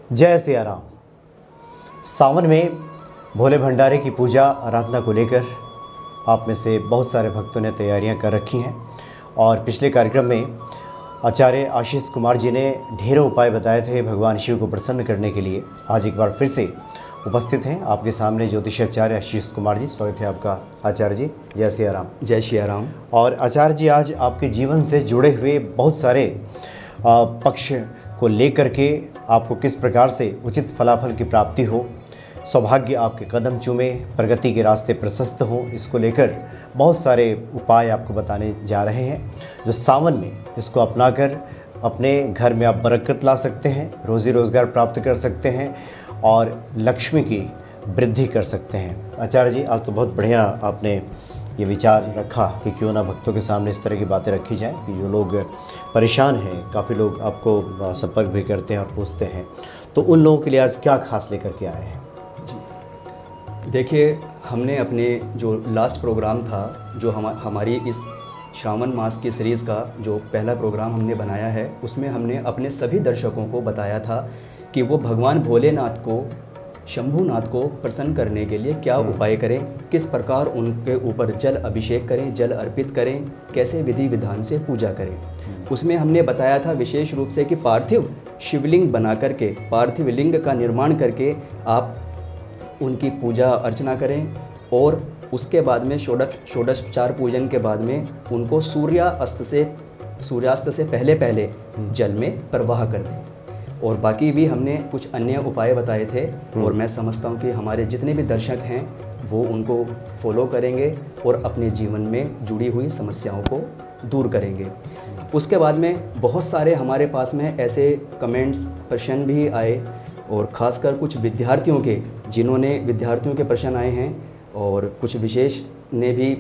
जय सिया राम। सावन में भोले भंडारे की पूजा आराधना को लेकर आप में से बहुत सारे भक्तों ने तैयारियां कर रखी हैं और पिछले कार्यक्रम में आचार्य आशीष कुमार जी ने ढेरों उपाय बताए थे भगवान शिव को प्रसन्न करने के लिए। आज एक बार फिर से उपस्थित हैं आपके सामने ज्योतिषाचार्य आशीष कुमार जी। स्वागत है आपका आचार्य जी। जय सिया राम। जय सिया राम। और आचार्य जी, आज आपके जीवन से जुड़े हुए बहुत सारे पक्ष को लेकर के आपको किस प्रकार से उचित फलाफल की प्राप्ति हो, सौभाग्य आपके कदम चूमे, प्रगति के रास्ते प्रशस्त हों, इसको लेकर बहुत सारे उपाय आपको बताने जा रहे हैं जो सावन में इसको अपनाकर अपने घर में आप बरकत ला सकते हैं, रोज़ी रोज़गार प्राप्त कर सकते हैं और लक्ष्मी की वृद्धि कर सकते हैं। आचार्य जी, आज तो बहुत बढ़िया आपने ये विचार रखा कि क्यों ना भक्तों के सामने इस तरह की बातें रखी जाएं कि जो लोग परेशान हैं, काफ़ी लोग आपको संपर्क भी करते हैं और पूछते हैं, तो उन लोगों के लिए आज क्या खास लेकर के आए हैं? जी देखिए, हमने अपने जो लास्ट प्रोग्राम था, जो हमारी इस श्रावण मास की सीरीज़ का जो पहला प्रोग्राम हमने बनाया है, उसमें हमने अपने सभी दर्शकों को बताया था कि वो भगवान भोलेनाथ को, शंभुनाथ को प्रसन्न करने के लिए क्या उपाय करें, किस प्रकार उनके ऊपर जल अभिषेक करें, जल अर्पित करें, कैसे विधि विधान से पूजा करें। उसमें हमने बताया था विशेष रूप से कि पार्थिव शिवलिंग बना करके, पार्थिव लिंग का निर्माण करके आप उनकी पूजा अर्चना करें और उसके बाद में षोडशोपचार पूजन के बाद में उनको सूर्यास्त से पहले जल में प्रवाह कर दें। और बाकी भी हमने कुछ अन्य उपाय बताए थे और मैं समझता हूँ कि हमारे जितने भी दर्शक हैं वो उनको फॉलो करेंगे और अपने जीवन में जुड़ी हुई समस्याओं को दूर करेंगे। उसके बाद में बहुत सारे हमारे पास में ऐसे कमेंट्स, प्रश्न भी आए और ख़ासकर कुछ विद्यार्थियों के प्रश्न आए हैं और कुछ विशेष ने भी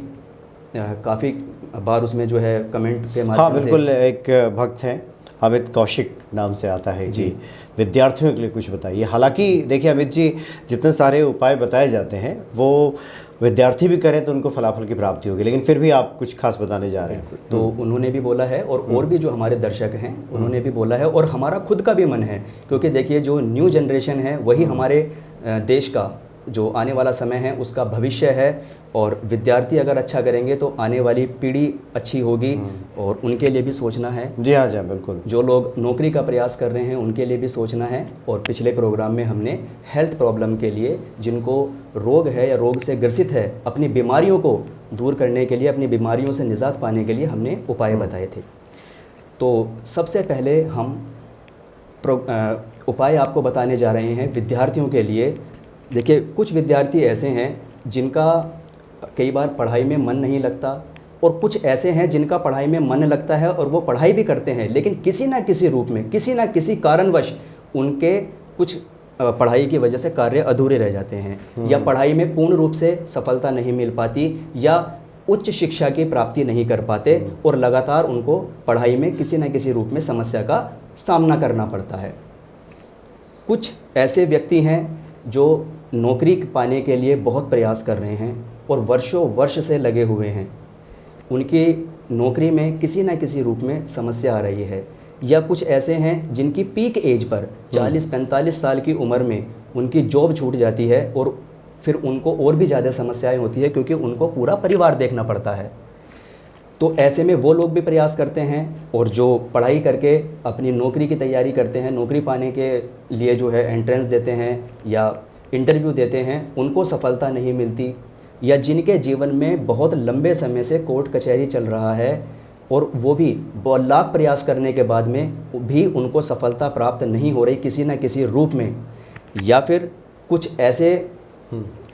काफ़ी बार उसमें जो है कमेंट के माध्यम से। हाँ बिल्कुल, एक भक्त हैं अमित कौशिक नाम से आता है जी, विद्यार्थियों के लिए कुछ बताइए। हालांकि देखिए अमित जी, जितने सारे उपाय बताए जाते हैं वो विद्यार्थी भी करें तो उनको फलाफल की प्राप्ति होगी, लेकिन फिर भी आप कुछ खास बताने जा रहे हैं। तो उन्होंने भी बोला है और भी जो हमारे दर्शक हैं उन्होंने भी बोला है और हमारा खुद का भी मन है, क्योंकि देखिए जो न्यू जनरेशन है वही हमारे देश का जो आने वाला समय है उसका भविष्य है और विद्यार्थी अगर अच्छा करेंगे तो आने वाली पीढ़ी अच्छी होगी और उनके लिए भी सोचना है। जी हाँ जी बिल्कुल। जो लोग नौकरी का प्रयास कर रहे हैं उनके लिए भी सोचना है। और पिछले प्रोग्राम में हमने हेल्थ प्रॉब्लम के लिए, जिनको रोग है या रोग से ग्रसित है, अपनी बीमारियों को दूर करने के लिए, अपनी बीमारियों से निजात पाने के लिए हमने उपाय बताए थे। तो सबसे पहले हम उपाय आपको बताने जा रहे हैं विद्यार्थियों के लिए। देखिए, कुछ विद्यार्थी ऐसे हैं जिनका कई बार पढ़ाई में मन नहीं लगता और कुछ ऐसे हैं जिनका पढ़ाई में मन लगता है और वो पढ़ाई भी करते हैं, लेकिन किसी ना किसी रूप में, किसी ना किसी कारणवश उनके कुछ पढ़ाई की वजह से कार्य अधूरे रह जाते हैं या पढ़ाई में पूर्ण रूप से सफलता नहीं मिल पाती या उच्च शिक्षा की प्राप्ति नहीं कर पाते और लगातार उनको पढ़ाई में किसी न किसी रूप में समस्या का सामना करना पड़ता है। कुछ ऐसे व्यक्ति हैं जो नौकरी पाने के लिए बहुत प्रयास कर रहे हैं और वर्षों वर्ष से लगे हुए हैं, उनकी नौकरी में किसी न किसी रूप में समस्या आ रही है। या कुछ ऐसे हैं जिनकी पीक एज पर 40-45 साल की उम्र में उनकी जॉब छूट जाती है और फिर उनको और भी ज़्यादा समस्याएं होती है क्योंकि उनको पूरा परिवार देखना पड़ता है। तो ऐसे में वो लोग भी प्रयास करते हैं और जो पढ़ाई करके अपनी नौकरी की तैयारी करते हैं, नौकरी पाने के लिए जो है एंट्रेंस देते हैं या इंटरव्यू देते हैं, उनको सफलता नहीं मिलती। या जिनके जीवन में बहुत लंबे समय से कोर्ट कचहरी चल रहा है और वो भी लाख प्रयास करने के बाद में भी उनको सफलता प्राप्त नहीं हो रही किसी न किसी रूप में। या फिर कुछ ऐसे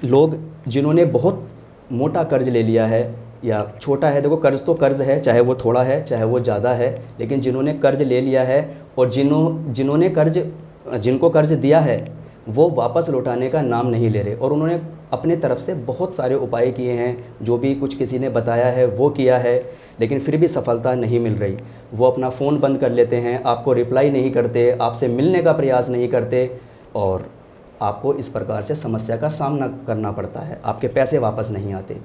लोग जिन्होंने बहुत मोटा कर्ज ले लिया है या छोटा है, देखो कर्ज तो कर्ज है, चाहे वो थोड़ा है चाहे वो ज़्यादा है, लेकिन जिन्होंने कर्ज ले लिया है और जिनको कर्ज दिया है वो वापस लौटाने का नाम नहीं ले रहे और उन्होंने अपने तरफ से बहुत सारे उपाय किए हैं, जो भी कुछ किसी ने बताया है वो किया है, लेकिन फिर भी सफलता नहीं मिल रही। वो अपना फ़ोन बंद कर लेते हैं, आपको रिप्लाई नहीं करते, आपसे मिलने का प्रयास नहीं करते और आपको इस प्रकार से समस्या का सामना करना पड़ता है, आपके पैसे वापस नहीं आते।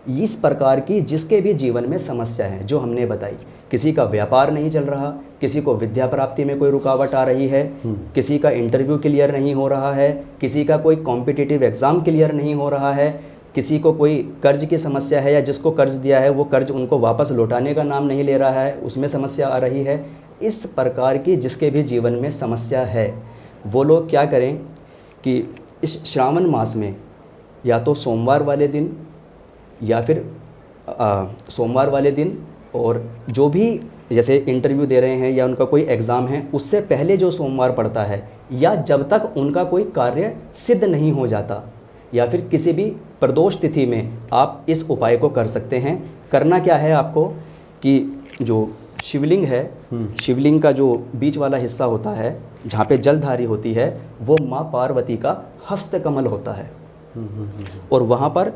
इस प्रकार की जिसके भी जीवन में समस्या है जो हमने बताई, किसी का व्यापार नहीं चल रहा, किसी को विद्या प्राप्ति में कोई रुकावट आ रही है, किसी का इंटरव्यू क्लियर नहीं हो रहा है, किसी का कोई कॉम्पिटिटिव एग्ज़ाम क्लियर नहीं हो रहा है, किसी को कोई कर्ज की समस्या है या जिसको कर्ज दिया है वो कर्ज उनको वापस लौटाने का नाम नहीं ले रहा है, उसमें समस्या आ रही है। इस प्रकार की जिसके भी जीवन में समस्या है वो लोग क्या करें कि इस श्रावण मास में या तो सोमवार वाले दिन या फिर सोमवार वाले दिन, और जो भी जैसे इंटरव्यू दे रहे हैं या उनका कोई एग्ज़ाम है उससे पहले जो सोमवार पड़ता है, या जब तक उनका कोई कार्य सिद्ध नहीं हो जाता, या फिर किसी भी प्रदोष तिथि में आप इस उपाय को कर सकते हैं। करना क्या है आपको कि जो शिवलिंग है, शिवलिंग का जो बीच वाला हिस्सा होता है जहाँ पे जलधारी होती है वो माँ पार्वती का हस्तकमल होता है, और वहाँ पर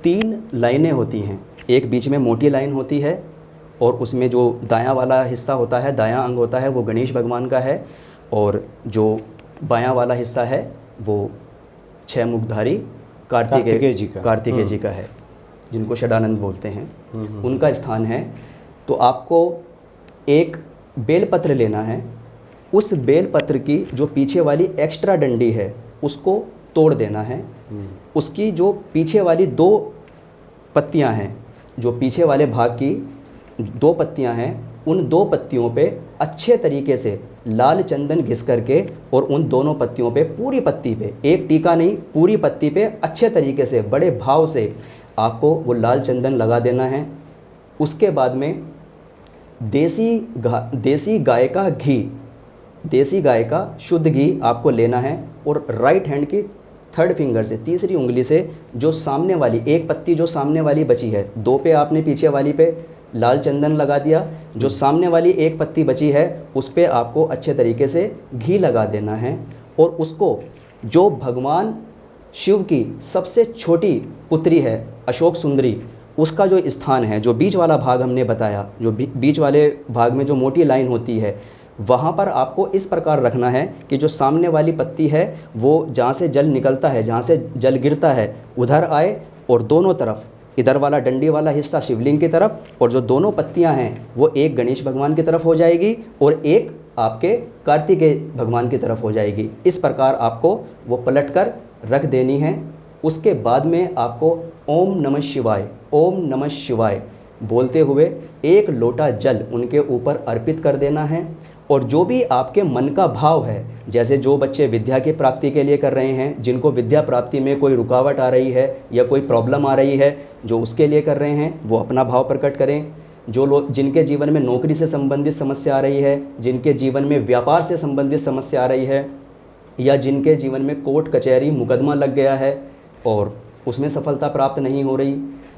3 लाइनें होती हैं। एक बीच में मोटी लाइन होती है और उसमें जो दायां वाला हिस्सा होता है, दायां अंग होता है वो गणेश भगवान का है, और जो बायां वाला हिस्सा है वो 6 मुखधारी कार्तिकेय जी का है, जिनको षडानंद बोलते हैं, उनका स्थान है। तो आपको एक बेलपत्र लेना है, उस बेलपत्र की जो पीछे वाली एक्स्ट्रा डंडी है उसको तोड़ देना है। उसकी जो पीछे वाली 2 पत्तियां हैं, जो पीछे वाले भाग की 2 पत्तियां हैं, उन 2 पत्तियों पे अच्छे तरीके से लाल चंदन घिस करके और उन दोनों पत्तियों पे, पूरी पत्ती पे, एक टीका नहीं, पूरी पत्ती पे अच्छे तरीके से बड़े भाव से आपको वो लाल चंदन लगा देना है। उसके बाद में देसी गाय का घी, देसी गाय का शुद्ध घी आपको लेना है, और राइट हैंड की 3rd फिंगर से, तीसरी उंगली से जो सामने वाली एक पत्ती जो सामने वाली बची है, 2 पे आपने पीछे वाली पे लाल चंदन लगा दिया, जो सामने वाली एक पत्ती बची है उस पे आपको अच्छे तरीके से घी लगा देना है, और उसको जो भगवान शिव की सबसे छोटी पुत्री है अशोक सुंदरी, उसका जो स्थान है, जो बीच वाला भाग हमने बताया, जो बीच वाले भाग में जो मोटी लाइन होती है, वहाँ पर आपको इस प्रकार रखना है कि जो सामने वाली पत्ती है वो जहाँ से जल निकलता है, जहाँ से जल गिरता है उधर आए, और दोनों तरफ, इधर वाला डंडी वाला हिस्सा शिवलिंग की तरफ और जो दोनों पत्तियां हैं वो एक गणेश भगवान की तरफ हो जाएगी और एक आपके कार्तिकेय भगवान की तरफ हो जाएगी। इस प्रकार आपको वो पलट कर रख देनी है। उसके बाद में आपको ओम नमः शिवाय, ओम नमः शिवाय बोलते हुए 1 लोटा जल उनके ऊपर अर्पित कर देना है। और जो भी आपके मन का भाव है, जैसे जो बच्चे विद्या की प्राप्ति के लिए कर रहे हैं, जिनको विद्या प्राप्ति में कोई रुकावट आ रही है या कोई प्रॉब्लम आ रही है, जो उसके लिए कर रहे हैं वो अपना भाव प्रकट करें। जो लोग जिनके जीवन में नौकरी से संबंधित समस्या आ रही है, जिनके जीवन में व्यापार से संबंधित समस्या आ रही है, या जिनके जीवन में कोर्ट कचहरी मुकदमा लग गया है और उसमें सफलता प्राप्त नहीं हो रही,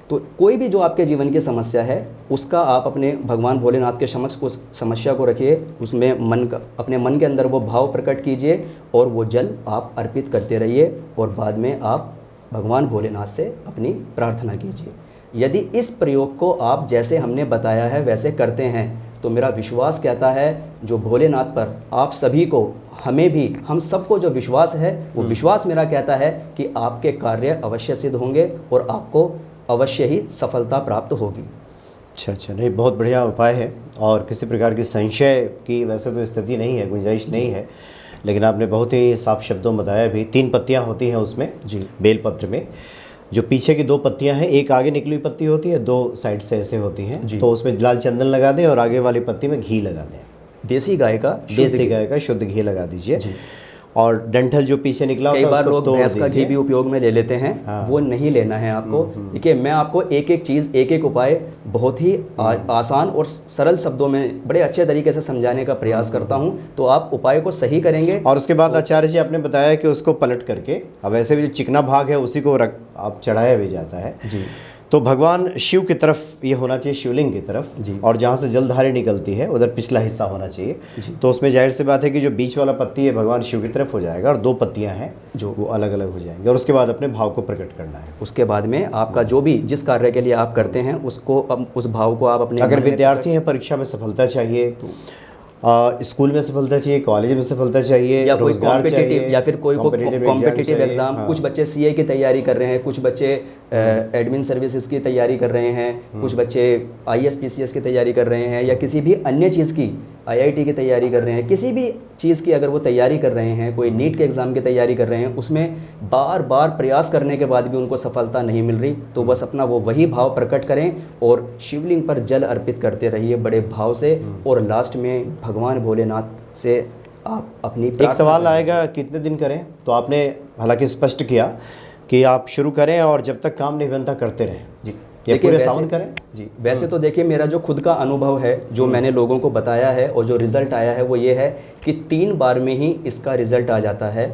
तो कोई भी जो आपके जीवन की समस्या है उसका आप अपने भगवान भोलेनाथ के समक्ष उस समस्या को रखिए, उसमें अपने मन के अंदर वो भाव प्रकट कीजिए और वो जल आप अर्पित करते रहिए और बाद में आप भगवान भोलेनाथ से अपनी प्रार्थना कीजिए। यदि इस प्रयोग को आप जैसे हमने बताया है वैसे करते हैं तो मेरा विश्वास कहता है जो भोलेनाथ पर आप सभी को, हमें भी, हम सबको जो विश्वास है वो विश्वास मेरा कहता है कि आपके कार्य अवश्य सिद्ध होंगे और आपको अवश्य ही सफलता प्राप्त होगी। अच्छा, नहीं, बहुत बढ़िया उपाय है और किसी प्रकार की संशय की वैसे तो स्थिति नहीं है, गुंजाइश नहीं है, लेकिन आपने बहुत ही साफ शब्दों में बताया भी। 3 पत्तियां होती हैं उसमें जी, बेलपत्र में। जो पीछे की 2 पत्तियां हैं, एक आगे निकली हुई पत्ती होती है, 2 साइड से ऐसे होती हैं, तो उसमें लाल चंदन लगा दें और आगे वाली पत्ती में घी लगा दें। देसी गाय का शुद्ध घी लगा दीजिए। और डंठल जो पीछे निकला होता है, कई बार लोग भैंस का घी भी उपयोग में ले लेते हैं। हाँ। वो नहीं लेना है आपको। देखिए, मैं आपको एक एक चीज़, एक एक उपाय बहुत ही आसान और सरल शब्दों में बड़े अच्छे तरीके से समझाने का प्रयास करता हूं, तो आप उपाय को सही करेंगे। और उसके बाद आचार्य जी आपने बताया कि उसको पलट करके, अब वैसे भी जो चिकना भाग है उसी को आप चढ़ाया भी जाता है जी, तो भगवान शिव की तरफ ये होना चाहिए, शिवलिंग की तरफ जी, और जहाँ से जलधारी निकलती है उधर पिछला हिस्सा होना चाहिए जी। तो उसमें जाहिर सी बात है कि जो बीच वाला पत्ती है भगवान शिव की तरफ हो जाएगा और 2 पत्तियां हैं जो वो अलग अलग हो जाएंगी, और उसके बाद अपने भाव को प्रकट करना है। उसके बाद में आपका जो भी जिस कार्य के लिए आप करते हैं उसको, उस भाव को आप अपने, अगर विद्यार्थी हैं, परीक्षा में सफलता चाहिए तो स्कूल में सफलता चाहिए, कॉलेज में सफलता चाहिए, या कोई कॉम्पिटिटिव, या फिर कोई कॉम्पिटिटिव एग्जाम, कुछ बच्चे सीए की तैयारी कर रहे हैं, कुछ बच्चे एडमिन सर्विसेज की तैयारी कर रहे हैं, कुछ बच्चे IAS PCS की तैयारी कर रहे हैं, या किसी भी अन्य चीज़ की IIT की तैयारी कर रहे हैं, किसी भी चीज़ की अगर वो तैयारी कर रहे हैं, कोई नीट के एग्ज़ाम की तैयारी कर रहे हैं, उसमें बार बार प्रयास करने के बाद भी उनको सफलता नहीं मिल रही, तो बस अपना वो वही भाव प्रकट करें और शिवलिंग पर जल अर्पित करते रहिए बड़े भाव से, और लास्ट में भगवान भोलेनाथ से आप अपनी एक सवाल आएगा, कितने दिन करें? तो आपने हालांकि स्पष्ट किया कि आप शुरू करें और जब तक काम नहीं बनता करते रहें। जी, ये पूरे सावन करें जी। वैसे तो देखिए, मेरा जो खुद का अनुभव है, जो मैंने लोगों को बताया है और जो रिज़ल्ट आया है वो ये है कि 3 बार में ही इसका रिज़ल्ट आ जाता है।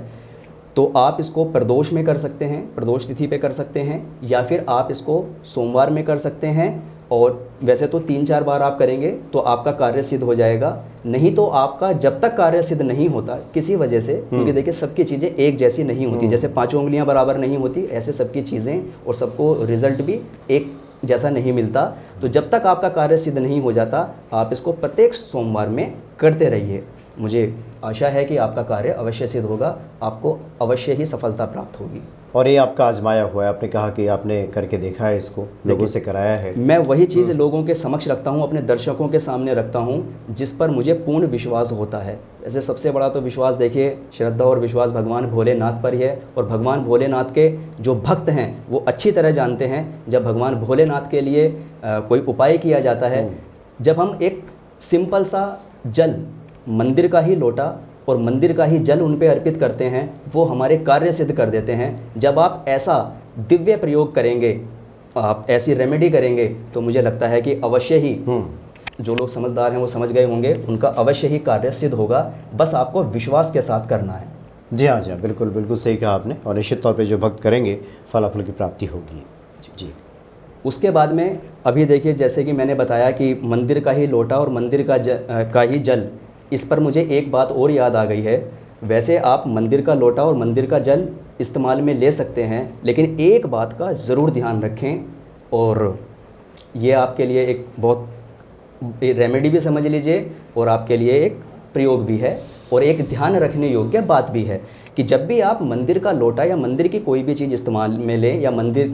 तो आप इसको प्रदोष में कर सकते हैं, प्रदोष तिथि पे कर सकते हैं, या फिर आप इसको सोमवार में कर सकते हैं। और वैसे तो 3-4 बार आप करेंगे तो आपका कार्य सिद्ध हो जाएगा, नहीं तो आपका जब तक कार्य सिद्ध नहीं होता किसी वजह से, क्योंकि देखिए सबकी चीज़ें एक जैसी नहीं होती, जैसे 5 उंगलियां बराबर नहीं होती, ऐसे सबकी चीज़ें और सबको रिजल्ट भी एक जैसा नहीं मिलता। तो जब तक आपका कार्य सिद्ध नहीं हो जाता, आप इसको प्रत्येक सोमवार में करते रहिए। मुझे आशा है कि आपका कार्य अवश्य सिद्ध होगा, आपको अवश्य ही सफलता प्राप्त होगी। और ये आपका आजमाया हुआ है, आपने कहा कि आपने करके देखा है, इसको लोगों से कराया है। मैं वही चीज़ लोगों के समक्ष रखता हूँ, अपने दर्शकों के सामने रखता हूँ, जिस पर मुझे पूर्ण विश्वास होता है। ऐसे सबसे बड़ा तो विश्वास देखिए, श्रद्धा और विश्वास भगवान भोलेनाथ पर ही है। और भगवान भोलेनाथ के जो भक्त हैं वो अच्छी तरह जानते हैं, जब भगवान भोलेनाथ के लिए कोई उपाय किया जाता है, जब हम एक सिंपल सा जल, मंदिर का ही लोटा और मंदिर का ही जल उन पे अर्पित करते हैं, वो हमारे कार्य सिद्ध कर देते हैं। जब आप ऐसा दिव्य प्रयोग करेंगे, आप ऐसी रेमेडी करेंगे, तो मुझे लगता है कि अवश्य ही जो लोग समझदार हैं वो समझ गए होंगे, उनका अवश्य ही कार्य सिद्ध होगा। बस आपको विश्वास के साथ करना है। जी हाँ, जी हाँ, बिल्कुल बिल्कुल सही कहा आपने। और निश्चित तौर पे जो भक्त करेंगे फलाफल की प्राप्ति होगी। जी। उसके बाद में अभी देखिए, जैसे कि मैंने बताया कि मंदिर का ही लोटा और मंदिर का ही जल, इस पर मुझे एक बात और याद आ गई है। वैसे आप मंदिर का लोटा और मंदिर का जल इस्तेमाल में ले सकते हैं, लेकिन एक बात का ज़रूर ध्यान रखें, और ये आपके लिए एक बहुत रेमेडी भी समझ लीजिए और आपके लिए एक प्रयोग भी है, और एक ध्यान रखने योग्य बात भी है कि जब भी आप मंदिर का लोटा या मंदिर की कोई भी चीज़ इस्तेमाल में लें, या मंदिर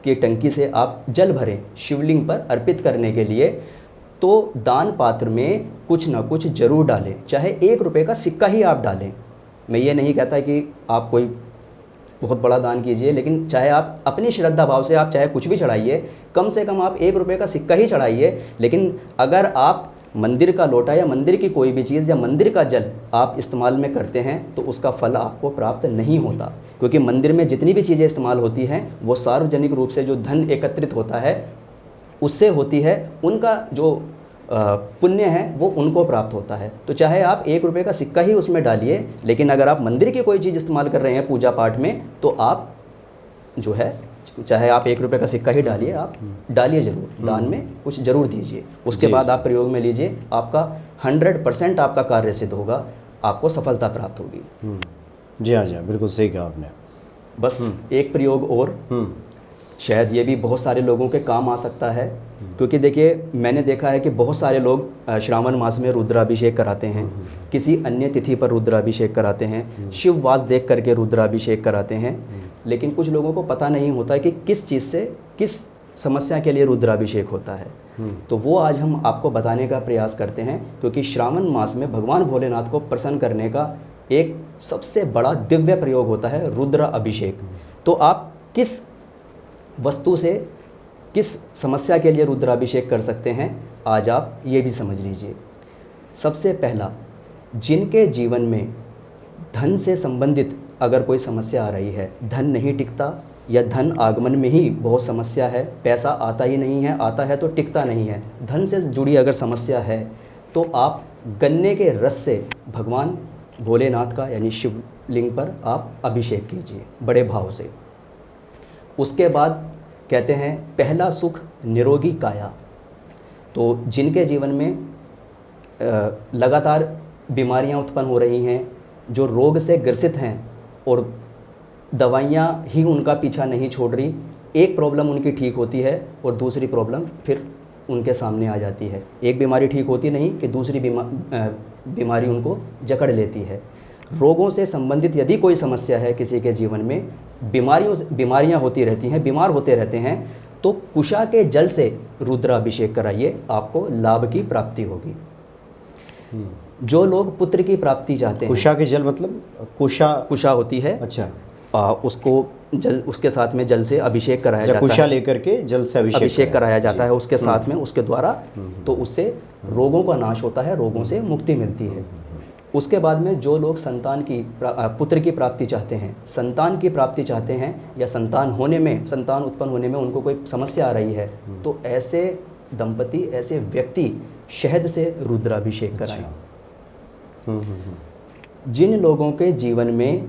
की टंकी से आप जल भरें शिवलिंग पर अर्पित करने के लिए, तो दान पात्र में कुछ ना कुछ जरूर डालें, चाहे 1 रुपये का सिक्का ही आप डालें। मैं ये नहीं कहता कि आप कोई बहुत बड़ा दान कीजिए, लेकिन चाहे आप अपनी श्रद्धा भाव से आप चाहे कुछ भी चढ़ाइए, कम से कम आप 1 रुपये का सिक्का ही चढ़ाइए। लेकिन अगर आप मंदिर का लोटा या मंदिर की कोई भी चीज़ या मंदिर का जल आप इस्तेमाल में करते हैं, तो उसका फल आपको प्राप्त नहीं होता, क्योंकि मंदिर में जितनी भी चीज़ें इस्तेमाल होती हैं वो सार्वजनिक रूप से जो धन एकत्रित होता है उससे होती है, उनका जो पुण्य है वो उनको प्राप्त होता है। तो चाहे आप 1 रुपये का सिक्का ही उसमें डालिए, लेकिन अगर आप मंदिर की कोई चीज़ इस्तेमाल कर रहे हैं पूजा पाठ में, तो आप जो है, चाहे आप 1 रुपये का सिक्का ही डालिए, आप डालिए ज़रूर, दान में कुछ ज़रूर दीजिए। उसके बाद आप प्रयोग में लीजिए, आपका 100% आपका कार्य सिद्ध होगा, आपको सफलता प्राप्त होगी। जी हाँ, जी हाँ, बिल्कुल सही कहा आपने। बस एक प्रयोग और, शायद ये भी बहुत सारे लोगों के काम आ सकता है, क्योंकि देखिए मैंने देखा है कि बहुत सारे लोग श्रावण मास में रुद्राभिषेक कराते हैं, किसी अन्य तिथि पर रुद्राभिषेक कराते हैं, शिववास देख करके रुद्राभिषेक कराते हैं, लेकिन कुछ लोगों को पता नहीं होता है कि किस चीज़ से, किस समस्या के लिए रुद्राभिषेक होता है। तो वो आज हम आपको बताने का प्रयास करते हैं, क्योंकि श्रावण मास में भगवान भोलेनाथ को प्रसन्न करने का एक सबसे बड़ा दिव्य प्रयोग होता है रुद्र अभिषेक। तो आप किस वस्तु से किस समस्या के लिए रुद्राभिषेक कर सकते हैं, आज आप ये भी समझ लीजिए। सबसे पहला, जिनके जीवन में धन से संबंधित अगर कोई समस्या आ रही है, धन नहीं टिकता या धन आगमन में ही बहुत समस्या है, पैसा आता ही नहीं है, आता है तो टिकता नहीं है, धन से जुड़ी अगर समस्या है, तो आप गन्ने के रस से भगवान भोलेनाथ का यानी शिवलिंग पर आप अभिषेक कीजिए बड़े भाव से। उसके बाद कहते हैं पहला सुख निरोगी काया। तो जिनके जीवन में लगातार बीमारियां उत्पन्न हो रही हैं, जो रोग से ग्रसित हैं और दवाइयां ही उनका पीछा नहीं छोड़ रही, एक प्रॉब्लम उनकी ठीक होती है और दूसरी प्रॉब्लम फिर उनके सामने आ जाती है। एक बीमारी ठीक होती नहीं कि दूसरी बीमारी उनको जकड़ लेती है। रोगों से संबंधित यदि कोई समस्या है किसी के जीवन में, बीमारियां होती रहती हैं, बीमार होते रहते हैं, तो कुशा के जल से रुद्राभिषेक कराइए, आपको लाभ की प्राप्ति होगी। जो लोग पुत्र की प्राप्ति चाहते हैं, कुशा के जल मतलब कुशा होती है, अच्छा, उसको जल, उसके साथ में जल से अभिषेक कराया जाता है, कुशा लेकर के जल से अभिषेक कराया जाता है उसके साथ में, उसके द्वारा, तो उससे रोगों का नाश होता है, रोगों से मुक्ति मिलती है। उसके बाद में जो लोग पुत्र की प्राप्ति चाहते हैं, संतान की प्राप्ति चाहते हैं, या संतान उत्पन्न होने में उनको कोई समस्या आ रही है, तो ऐसे दंपति, ऐसे व्यक्ति शहद से रुद्राभिषेक कराएं। जिन लोगों के जीवन में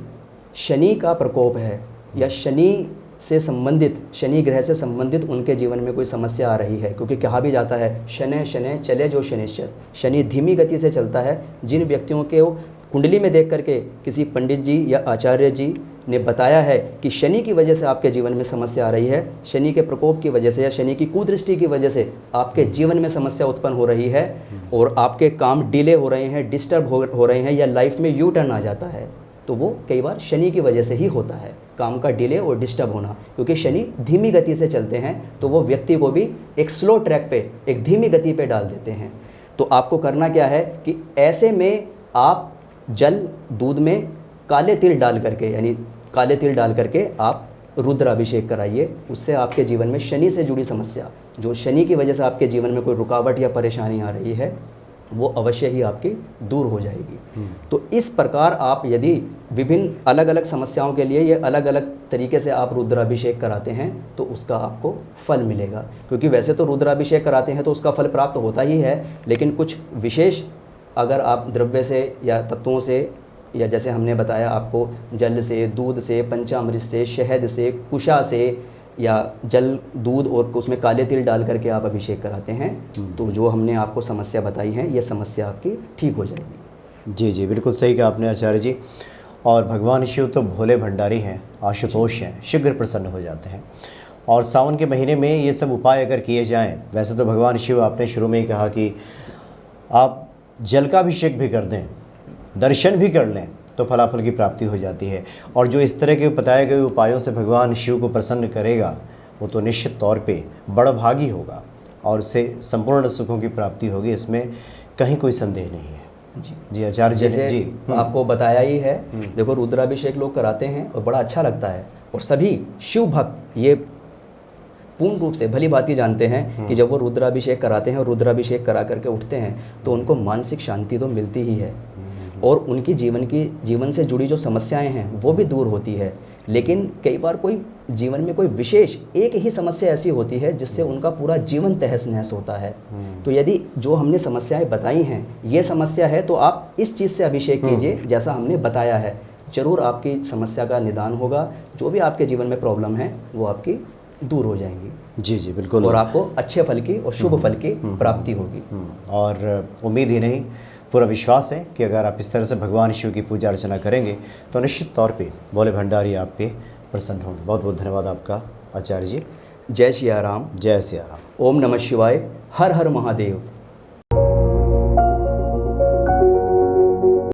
शनि का प्रकोप है, या शनि से संबंधित, शनि ग्रह से संबंधित उनके जीवन में कोई समस्या आ रही है, क्योंकि कहा भी जाता है शनै शनै चले जो शनिश्चर, शनि धीमी गति से चलता है। जिन व्यक्तियों के कुंडली में देख करके किसी पंडित जी या आचार्य जी ने बताया है कि शनि की वजह से आपके जीवन में समस्या आ रही है, शनि के प्रकोप की वजह से या शनि की कुदृष्टि की वजह से आपके जीवन में समस्या उत्पन्न हो रही है, और आपके काम डिले हो रहे हैं, डिस्टर्ब हो रहे हैं, या लाइफ में यू टर्न आ जाता है, तो वो कई बार शनि की वजह से ही होता है, काम का डिले और डिस्टर्ब होना। क्योंकि शनि धीमी गति से चलते हैं, तो वो व्यक्ति को भी एक स्लो ट्रैक पे, एक धीमी गति पे डाल देते हैं। तो आपको करना क्या है कि ऐसे में आप जल, दूध में काले तिल डाल करके, यानी काले तिल डाल करके आप रुद्राभिषेक कराइए। उससे आपके जीवन में शनि से जुड़ी समस्या, जो शनि की वजह से आपके जीवन में कोई रुकावट या परेशानी आ रही है, वो अवश्य ही आपकी दूर हो जाएगी। तो इस प्रकार आप यदि विभिन्न अलग अलग समस्याओं के लिए ये अलग अलग तरीके से आप रुद्राभिषेक कराते हैं, तो उसका आपको फल मिलेगा। क्योंकि वैसे तो रुद्राभिषेक कराते हैं तो उसका फल प्राप्त होता ही है, लेकिन कुछ विशेष अगर आप द्रव्य से या तत्वों से, या जैसे हमने बताया आपको जल से, दूध से, पंचामृत से, शहद से, कुशा से, या जल, दूध और उसमें काले तिल डाल करके आप अभिषेक कराते हैं, तो जो हमने आपको समस्या बताई है, ये समस्या आपकी ठीक हो जाएगी। जी जी, बिल्कुल सही कहा आपने आचार्य जी। और भगवान शिव तो भोले भंडारी हैं, आशुतोष हैं, शीघ्र प्रसन्न हो जाते हैं। और सावन के महीने में ये सब उपाय अगर किए जाएं, वैसे तो भगवान शिव, आपने शुरू में ही कहा कि आप जल का अभिषेक भी कर दें, दर्शन भी कर लें, तो फलाफल की प्राप्ति हो जाती है। और जो इस तरह के बताए गए उपायों से भगवान शिव को प्रसन्न करेगा, वो तो निश्चित तौर पे बड़भागी होगा और उसे संपूर्ण सुखों की प्राप्ति होगी, इसमें कहीं कोई संदेह नहीं है। जी आचार्य जी, जैसे जी आपको बताया ही है, देखो रुद्राभिषेक लोग कराते हैं और बड़ा अच्छा लगता है, और सभी शिव भक्त ये पूर्ण रूप से भली भांति जानते हैं कि जब वो रुद्राभिषेक कराते हैं और रुद्राभिषेक करा करके उठते हैं, तो उनको मानसिक शांति तो मिलती ही है, और उनकी जीवन से जुड़ी जो समस्याएं हैं वो भी दूर होती है। लेकिन कई बार कोई जीवन में कोई विशेष एक ही समस्या ऐसी होती है जिससे उनका पूरा जीवन तहस नहस होता है। तो यदि जो हमने समस्याएं बताई हैं ये समस्या है, तो आप इस चीज़ से अभिषेक कीजिए जैसा हमने बताया है, ज़रूर आपकी समस्या का निदान होगा, जो भी आपके जीवन में प्रॉब्लम है वो आपकी दूर हो जाएंगी। जी जी बिल्कुल, और आपको अच्छे फल की और शुभ फल की प्राप्ति होगी। और उम्मीद ही नहीं, पूरा विश्वास है कि अगर आप इस तरह से भगवान शिव की पूजा अर्चना करेंगे तो निश्चित तौर पे भोले भंडारी आप पे प्रसन्न होंगे। बहुत बहुत धन्यवाद आपका आचार्य जी। जय सिया राम। जय सिया राम। ओम नमः शिवाय। हर हर महादेव।